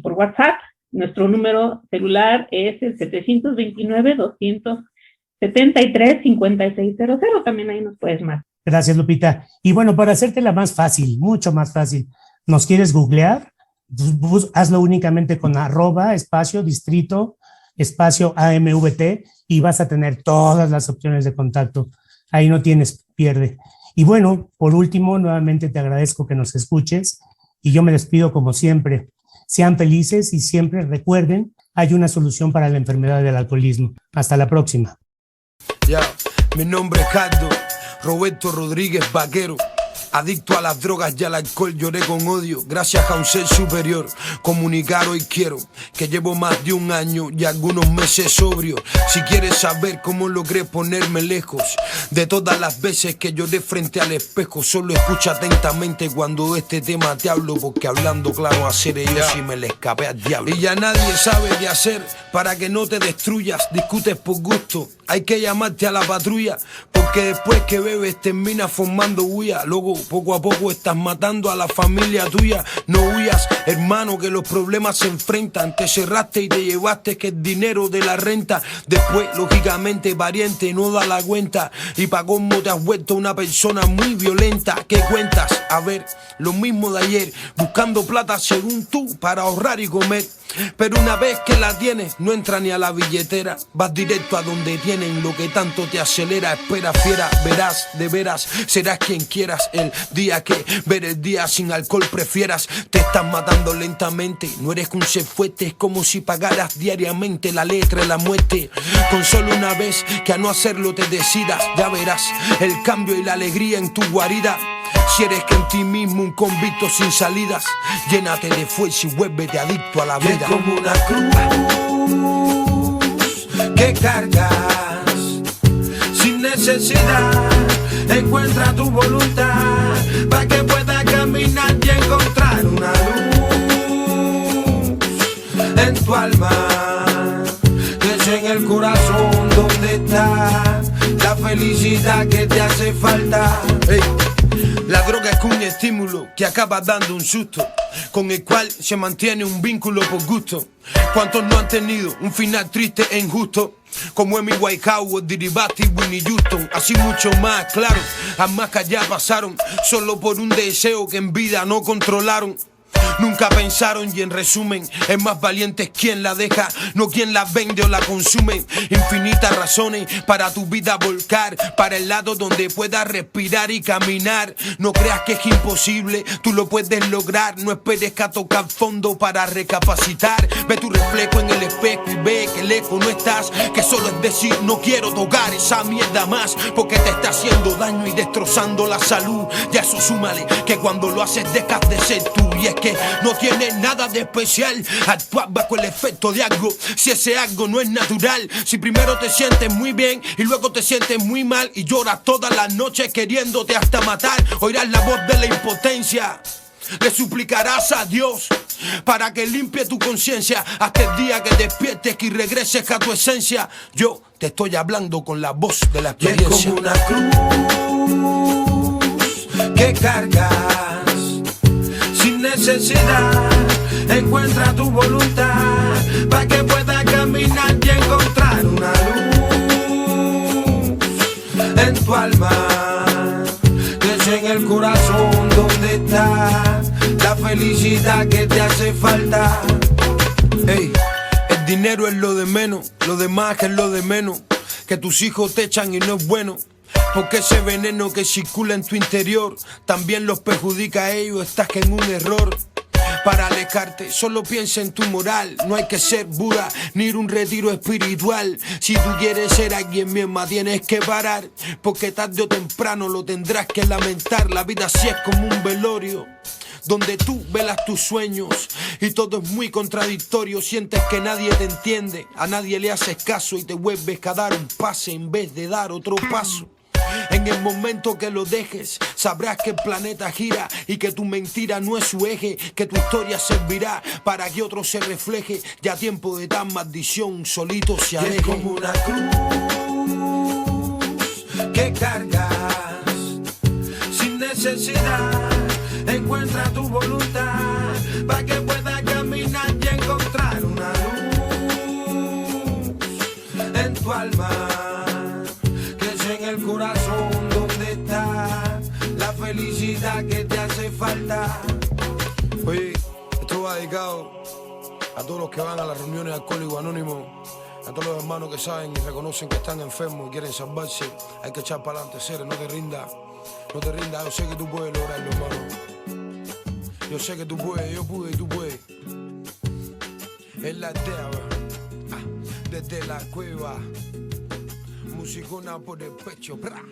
por WhatsApp. Nuestro número celular es el 729-273-5600. También ahí nos puedes marcar. Gracias, Lupita. Y bueno, para hacértela más fácil, mucho más fácil, ¿nos quieres googlear? Hazlo únicamente con @distrito AMVT y vas a tener todas las opciones de contacto. Ahí no tienes pierde. Y bueno, por último, nuevamente te agradezco que nos escuches y yo me despido como siempre. Sean felices y siempre recuerden, hay una solución para la enfermedad del alcoholismo. Hasta la próxima. Ya, mi nombre es Cardo Roberto Rodríguez Vaquero. Adicto a las drogas y al alcohol, lloré con odio. Gracias a un ser superior, comunicar hoy quiero que llevo más de un año y algunos meses sobrio. Si quieres saber cómo logré ponerme lejos de todas las veces que lloré frente al espejo, solo escucha atentamente cuando de este tema te hablo, porque hablando claro hacer yo si me le escapé al diablo. Y ya nadie sabe qué hacer para que no te destruyas. Discutes por gusto, hay que llamarte a la patrulla, porque después que bebes terminas formando bulla. Luego poco a poco estás matando a la familia tuya. No huyas, hermano, que los problemas se enfrentan. Te cerraste y te llevaste que el dinero de la renta. Después, lógicamente, pariente no da la cuenta. Y pa' cómo te has vuelto una persona muy violenta. ¿Qué cuentas? A ver, lo mismo de ayer, buscando plata según tú para ahorrar y comer. Pero una vez que la tienes, no entra ni a la billetera. Vas directo a donde tienen lo que tanto te acelera. Espera, fiera, verás, de veras, serás quien quieras. El día que ver el día sin alcohol prefieras. Te estás matando lentamente, no eres un ser fuerte. Es como si pagaras diariamente la letra de la muerte. Con solo una vez que a no hacerlo te decidas, ya verás el cambio y la alegría en tu guarida. Si eres que en ti mismo un convicto sin salidas, llénate de fuerza y vuélvete adicto a la vida. Es como una cruz que cargas sin necesidad. Encuentra tu voluntad para que puedas caminar y encontrar una luz en tu alma. Que es en el corazón donde está la felicidad que te hace falta. Hey. La droga es un estímulo que acaba dando un susto, con el cual se mantiene un vínculo por gusto. ¿Cuántos no han tenido un final triste e injusto? Como Amy Winehouse, Diribati, Winnie Houston. Así mucho más, claro, a más que allá pasaron, solo por un deseo que en vida no controlaron. Nunca pensaron y en resumen es más valiente quien la deja, no quien la vende o la consume. Infinitas razones para tu vida volcar para el lado donde puedas respirar y caminar. No creas que es imposible, tú lo puedes lograr. No esperes que a tocar fondo para recapacitar. Ve tu reflejo en el espejo y ve que lejos no estás, que solo es decir no quiero tocar esa mierda más, porque te está haciendo daño y destrozando la salud. Y a eso súmale que cuando lo haces dejas de ser tú. Y es que no tiene nada de especial actuar bajo el efecto de algo, si ese algo no es natural. Si primero te sientes muy bien y luego te sientes muy mal y lloras todas las noches queriéndote hasta matar, oirás la voz de la impotencia. Le suplicarás a Dios para que limpie tu conciencia hasta el día que despiertes y regreses a tu esencia. Yo te estoy hablando con la voz de la experiencia. Es como una cruz que cargas sin necesidad. Encuentra tu voluntad para que puedas caminar y encontrar una luz en tu alma. Que es en el corazón donde está la felicidad que te hace falta. Hey, el dinero es lo de menos, lo demás es lo de menos. Que tus hijos te echan y no es bueno, porque ese veneno que circula en tu interior también los perjudica a ellos. Estás que en un error. Para alejarte, solo piensa en tu moral. No hay que ser Buda ni ir a un retiro espiritual. Si tú quieres ser alguien misma tienes que parar, porque tarde o temprano lo tendrás que lamentar. La vida sí es como un velorio donde tú velas tus sueños y todo es muy contradictorio. Sientes que nadie te entiende, a nadie le haces caso y te vuelves a dar un pase en vez de dar otro paso. En el momento que lo dejes, sabrás que el planeta gira y que tu mentira no es su eje, que tu historia servirá para que otro se refleje. Ya tiempo de tan maldición, solito se aleje. Es como una cruz que recargas sin necesidad. Encuentra tu voluntad para que puedas caminar y encontrar una luz en tu alma, que es en el corazón donde está la felicidad que te hace falta. Oye, esto va dedicado a todos los que van a las reuniones de Alcohólicos Anónimos, a todos los hermanos que saben y reconocen que están enfermos y quieren salvarse. Hay que echar para adelante, Cere, no te rindas. No te rindas, yo sé que tú puedes lograrlo, hermano. Yo sé que tú puedes, yo pude y tú puedes. Es la idea, desde la cueva, musicona por el pecho, ¡bra!